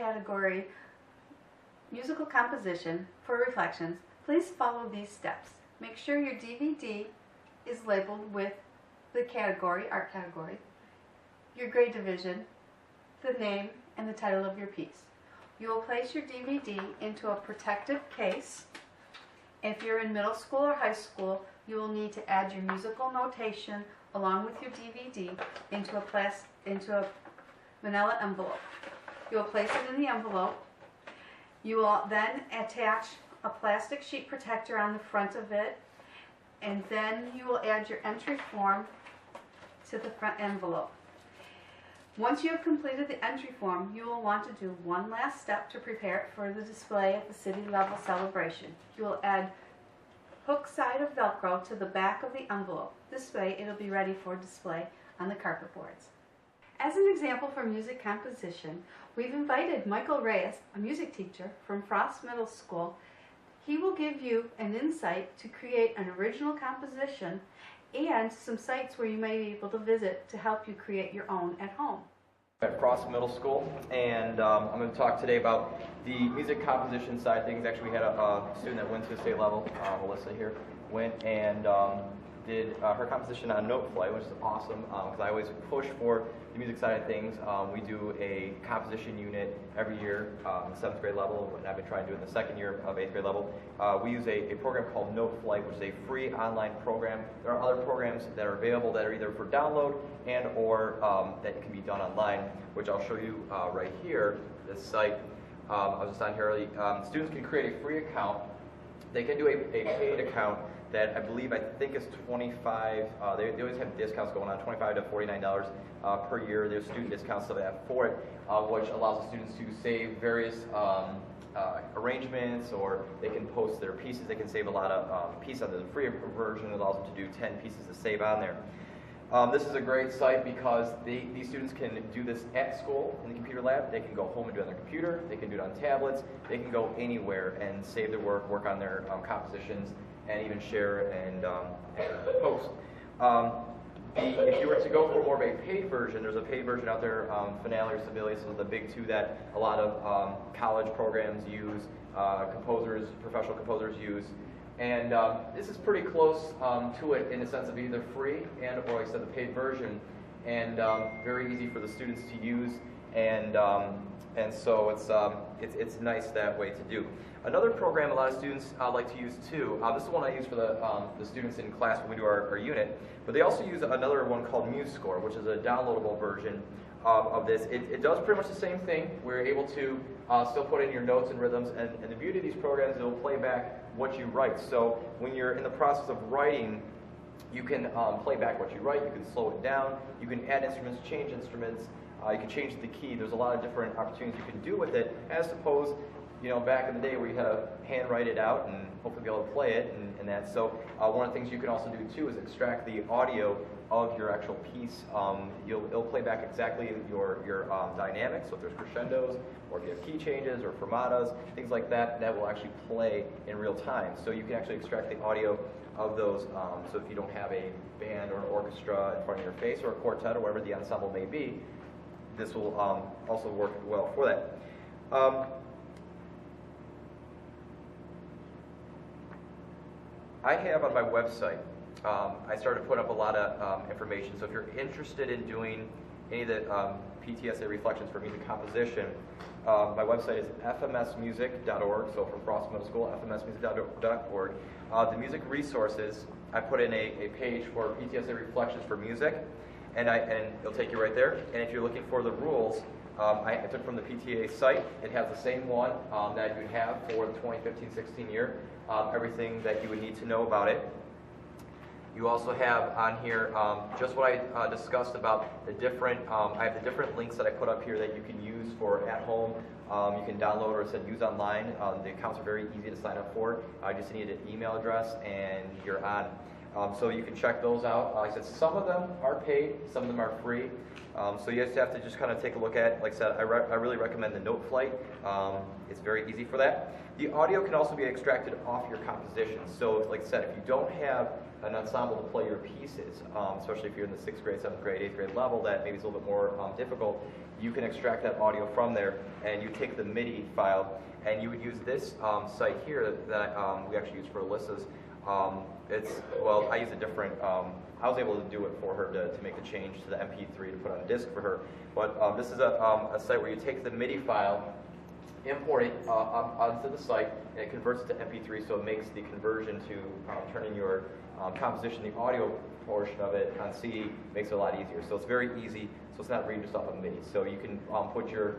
category musical composition for reflections, please follow these steps. Make sure your DVD is labeled with the category, art category, your grade division, the name, and the title of your piece. You will place your DVD into a protective case. If you're in middle school or high school, you will need to add your musical notation along with your DVD into a manila envelope. You will place it in the envelope. You will then attach a plastic sheet protector on the front of it, and then you will add your entry form to the front envelope. Once you have completed the entry form, you will want to do one last step to prepare it for the display at the city level celebration. You will add hook side of Velcro to the back of the envelope. This way it will be ready for display on the carpet boards. As an example for music composition, we've invited Michael Reyes, a music teacher from Frost Middle School. He will give you an insight to create an original composition and some sites where you may be able to visit to help you create your own at home. At Frost Middle School, and I'm going to talk today about the music composition side of things. Actually, we had a student that went to a state level, Melissa here, went and did her composition on note flight, which is awesome because I always push for the music side of things. We do a composition unit every year in the 7th grade level, and I've been trying to do it in the 2nd year of 8th grade level. We use a program called Note Flight, which is a free online program. There are other programs that are available that are either for download and or that can be done online, which I'll show you right here, this site. I was just on here early. Students can create a free account. They can do a paid account that I think is $25. They always have discounts going on, $25 to $49 per year. There's student discounts that they have for it, which allows the students to save various arrangements, or they can post their pieces. They can save a lot of pieces on the free version. It allows them to do 10 pieces to save on there. This is a great site because these students can do this at school in the computer lab. They can go home and do it on their computer. They can do it on tablets. They can go anywhere and save their work on their compositions, and even share and post. If you were to go for more of a paid version, there's a paid version out there, Finale or Sibelius are the big two that a lot of college programs use, professional composers use. And this is pretty close to it in the sense of either free and, or like I said, the paid version, and very easy for the students to use, and so it's nice that way to do. Another program a lot of students like to use too, this is one I use for the students in class when we do our unit, but they also use another one called MuseScore, which is a downloadable version of this. It does pretty much the same thing. We're able to still put in your notes and rhythms, and the beauty of these programs, it'll play back what you write. So when you're in the process of writing, you can play back what you write, you can slow it down, you can add instruments, change instruments, you can change the key. There's a lot of different opportunities you can do with it, as opposed, back in the day where you had to hand write it out and hopefully be able to play it and that. So one of the things you can also do too is extract the audio of your actual piece. It'll play back exactly your dynamics, so if there's crescendos, or if you have key changes or fermatas, things like that, that will actually play in real time. So you can actually extract the audio of those, so if you don't have a band or an orchestra in front of your face, or a quartet, or whatever the ensemble may be, this will also work well for that. I have on my website, I started to put up a lot of information. So if you're interested in doing any of the PTSA reflections for music composition, my website is fmsmusic.org, so from Frost Middle School, fmsmusic.org. The music resources, I put in a page for PTSA reflections for music, and it'll take you right there. And if you're looking for the rules, I took from the PTA site. It has the same one that you have for the 2015-16 year, everything that you would need to know about it. You also have on here just what I discussed about the different, I have the different links that I put up here that you can use for at home. You can download or use online. The accounts are very easy to sign up for. I just need an email address and you're on. So you can check those out. Like I said, some of them are paid, some of them are free. So you just have to just kind of take a look at, like I said, I really recommend the Note Flight. It's very easy for that. The audio can also be extracted off your composition. So like I said, if you don't have an ensemble to play your pieces, especially if you're in the 6th grade, 7th grade, 8th grade level, that maybe is a little bit more difficult, you can extract that audio from there, and you take the MIDI file, and you would use this site here that we actually use for Alyssa's. Well, I use a different, I was able to do it for her to make the change to the MP3 to put on a disc for her. But this is a site where you take the MIDI file, import it onto the site, and it converts it to MP3, so it makes the conversion to turning your composition, the audio portion of it on CD, makes it a lot easier. So it's very easy, so it's not reading just off of MIDI. So you can put your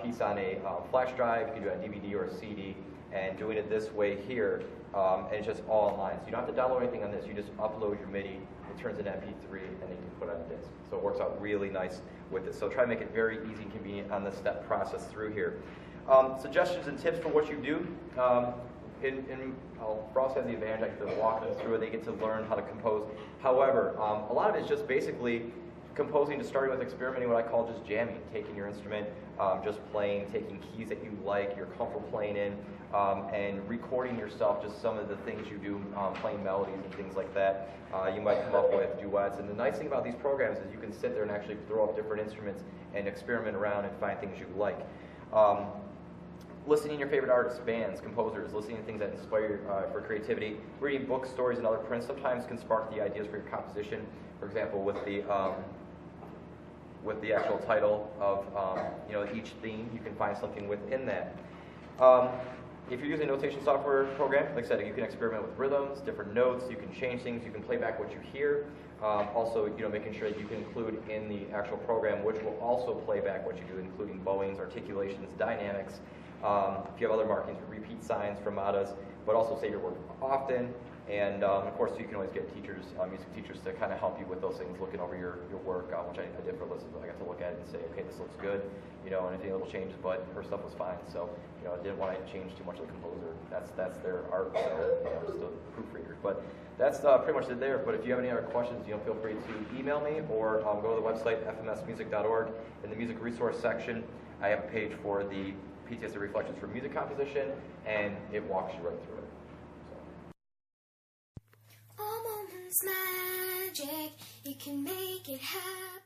piece on a flash drive, you can do it on DVD or a CD, and doing it this way here, and it's just all online. So you don't have to download anything on this, you just upload your MIDI, it turns into MP3, and then you can put it on a disc. So it works out really nice with it. So try to make it very easy and convenient on the step process through here. Suggestions and tips for what you do. Frost has the advantage, I get to walk them through it, they get to learn how to compose. However, a lot of it is just basically composing, just starting with experimenting, what I call just jamming, taking your instrument, just playing, taking keys that you like, you're comfortable playing in, and recording yourself, just some of the things you do, playing melodies and things like that. You might come up with duets, and the nice thing about these programs is you can sit there and actually throw up different instruments and experiment around and find things you like. Listening to your favorite artists, bands, composers, listening to things that inspire you for creativity, reading books, stories, and other prints sometimes can spark the ideas for your composition. For example, with the actual title of each theme, you can find something within that. If you're using a notation software program, like I said, you can experiment with rhythms, different notes, you can change things, you can play back what you hear. Also, making sure that you can include in the actual program, which will also play back what you do, including bowings, articulations, dynamics. If you have other markings, repeat signs, fermatas, but also say your word often. And of course, you can always get teachers, music teachers, to kind of help you with those things, looking over your work, which I did for Alyssa. I got to look at it and say, okay, this looks good, and if any little changes, but her stuff was fine. So, I didn't want to change too much of the composer. That's their art, so just a proofreader. But that's pretty much it there. But if you have any other questions, feel free to email me or go to the website fmsmusic.org. In the music resource section, I have a page for the PTSA Reflections for Music Composition, and it walks you right through it. All moments magic, you can make it happen.